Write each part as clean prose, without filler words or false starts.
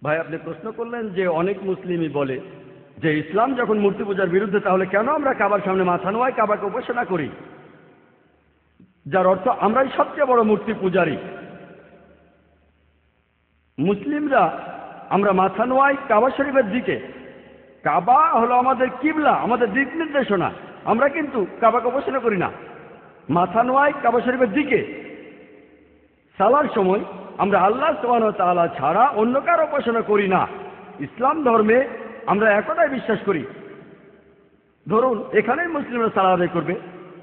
ভাই, আপনি প্রশ্ন করলেন যে অনেক মুসলিমই বলে যে ইসলাম যখন মূর্তি পূজার বিরুদ্ধে, তাহলে কেন আমরা কাবার সামনে মাথা নোয়াই, কাবাকে উপাসনা করি, যার অর্থ আমরাই সবচেয়ে বড় মূর্তি পূজারী। মুসলিমরা আমরা মাথা নোয়াই কাবা শরীফের দিকে। কাবা হলো আমাদের কিবলা, আমাদের দিক নির্দেশনা। আমরা কিন্তু কাবাকে উপাসনা করি না, মাথা নোয়াই কাবা শরীফের দিকে। সালার সময় আমরা আল্লাহ সুবহানাহু ওয়া তাআলা ছাড়া অন্য কারো উপাসনা করি না। ইসলাম ধর্মে আমরা একটাই বিশ্বাস করি। ধরুন এখানেই মুসলিমরা সালাত আদায় করবে,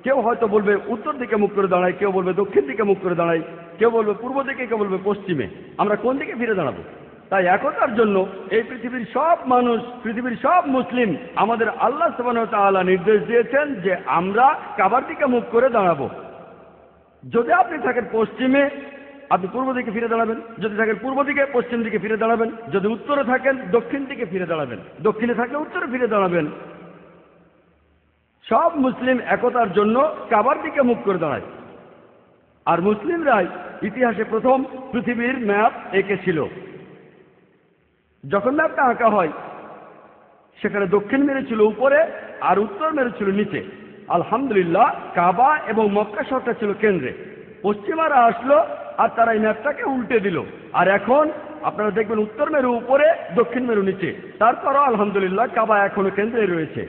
কেউ হয়তো বলবে উত্তর দিকে মুখ করে দাঁড়ায়, কেউ বলবে দক্ষিণ দিকে মুখ করে দাঁড়ায়, কেউ বলবে পূর্ব দিকে, কেউ বলবে পশ্চিমে। আমরা কোন দিকে ফিরে দাঁড়াবো? তাই একতার জন্য এই পৃথিবীর সব মানুষ, পৃথিবীর সব মুসলিম, আমাদের আল্লাহ সুবহানাহু ওয়া তাআলা নির্দেশ দিয়েছেন যে আমরা কাবার দিকে মুখ করে দাঁড়াবো। যদি আপনি থাকেন পশ্চিমে, আপনি পূর্ব দিকে ফিরে দাঁড়াবেন। যদি থাকেন পূর্ব দিকে, পশ্চিম দিকে ফিরে দাঁড়াবেন। যদি উত্তরে থাকেন, দক্ষিণ দিকে ফিরে দাঁড়াবেন। দক্ষিণে থাকলে উত্তরে ফিরে দাঁড়াবেন। সব মুসলিম একতার জন্য কাবার দিকে মুখ করে দাঁড়ায়। আর মুসলিমরাই ইতিহাসে প্রথম পৃথিবীর ম্যাপ এঁকেছিল। যখন ম্যাপটা আঁকা হয়, সেখানে দক্ষিণ মেরু ছিল উপরে আর উত্তর মেরু ছিল নিচে। আলহামদুলিল্লাহ, কাবা এবং মক্কা শহরটা ছিল কেন্দ্রে। পশ্চিমারা আসলো আর তারা এই ম্যাপটাকে উল্টে দিল। আর এখন আপনারা দেখবেন উত্তর মেরু উপরে, দক্ষিণ মেরু নিচে। তারপরও আলহামদুলিল্লাহ কাবা এখনো কেন্দ্রে রয়েছে।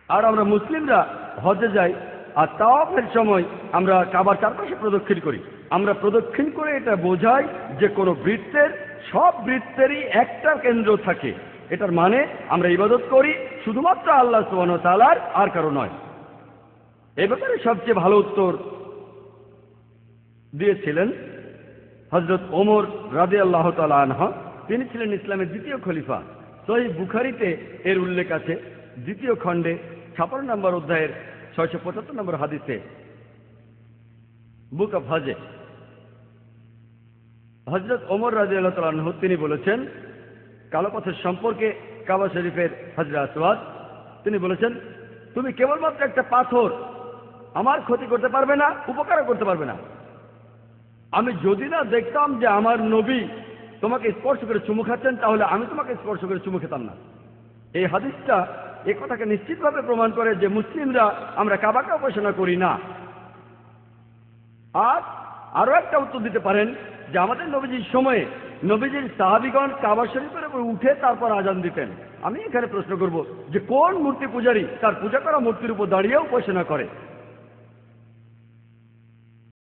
আর আমরা মুসলিমরা হজে যাই, আর তাওয়াফের সময় আমরা কাবার চারপাশে প্রদক্ষিণ করি। আমরা প্রদক্ষিণ করে এটা বোঝাই যে কোনো বৃত্তের, সব বৃত্তেরই একটা কেন্দ্র থাকে। এটার মানে আমরা ইবাদত করি শুধুমাত্র আল্লাহ সুবহানাহু ওয়া তাআলার, আর কারো নয়। এ ব্যাপারে সবচেয়ে ভালো উত্তর দিয়েছিলেন হযরত ওমর রাদিয়াল্লাহু তাআলা আনহু। তিনি ছিলেন ইসলামের দ্বিতীয় খলিফা। সহিহ বুখারীতে এর উল্লেখ আছে, দ্বিতীয় খণ্ডে 56 নম্বর অধ্যায়ের 675 নম্বর হাদিসে, বুক অফ হজে হযরত ওমর রাদিয়াল্লাহু তাআলা আনহু তিনি বলেছেন কালো পাথর সম্পর্কে, কাবা শরীফের হাজরে আসওয়াদ, তিনি বলেছেন, তুমি কেবলমাত্র একটা পাথর, আমার ক্ষতি করতে পারবে না, উপকারও করতে পারবে না। আমি যদি না দেখতাম যে আমার নবী তোমাকে স্পর্শ করে চুমু খাচ্ছেন, তাহলে আমি তোমাকে স্পর্শ করে চুমু খেতাম না। এই হাদিসটা এই কথাকে নিশ্চিতভাবে প্রমাণ করে যে মুসলিমরা আমরা কাবাকে উপাসনা করি না। আর আরো একটা উত্তর দিতে পারেন যে আমাদের নবীজির সময়ে নবীজির সাহাবীগণ কাবা শরীফের উপর উঠে তারপর আজান দিতেন। আমি এখানে প্রশ্ন করব যে কোন মূর্তি পূজারী তার পূজা করা মূর্তির উপর দাঁড়িয়ে উপাসনা করে?